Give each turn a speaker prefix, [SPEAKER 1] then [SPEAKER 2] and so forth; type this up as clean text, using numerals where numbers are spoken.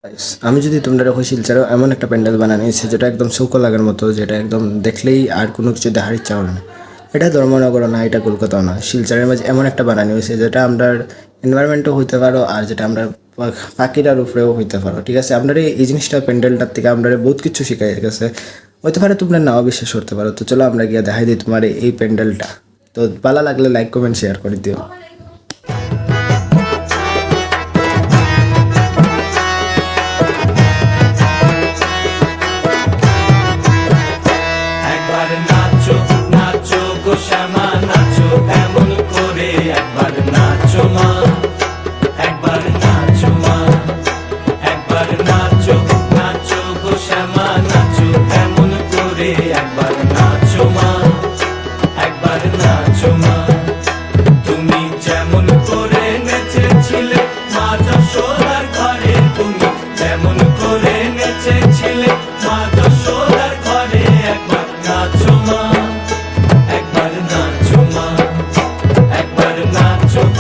[SPEAKER 1] Guys, আমি যদি তোমরা দেখো শিলচরও এমন একটা প্যান্ডেল বানানিয়েছে যেটা একদম চৌকো লাগার মতো, যেটা একদম দেখলেই আর কোনো কিছু দেখার ইচ্ছা করে না। এটা ধর্মনগর না, এটা কলকাতাও না, শিলচরের মাঝে এমন একটা বানানি হয়েছে যেটা আমরা এনভায়রনমেন্টও হইতে পারো আর যেটা আমরা পাখিটার উপরেও হইতে পারো। ঠিক আছে, আপনার এই জিনিসটা প্যান্ডেলটার থেকে আমরা বহুত কিছু শিখাই গেছে। হইতে পারে তোমরা নাও বিশ্বাস করতে পারো। তো চলো আমরা গিয়ে দেখাই দিই তোমার এই প্যান্ডেলটা। তো ভালো লাগলে লাইক কমেন্ট শেয়ার করে দিও।
[SPEAKER 2] একবার নাচো নাচো গো শ্যামা নাচো এমন করে একবার নাচো মা, একবার নাচো মা, একবার নাচো নাচো গো শ্যামা নাচো এমন করে একবার নাচো মা, একবার নাচো মা। তুমি যেমন করে নেচেছিলে মা যশোদার ঘরে, তুমি যেমন করে নেচেছিলে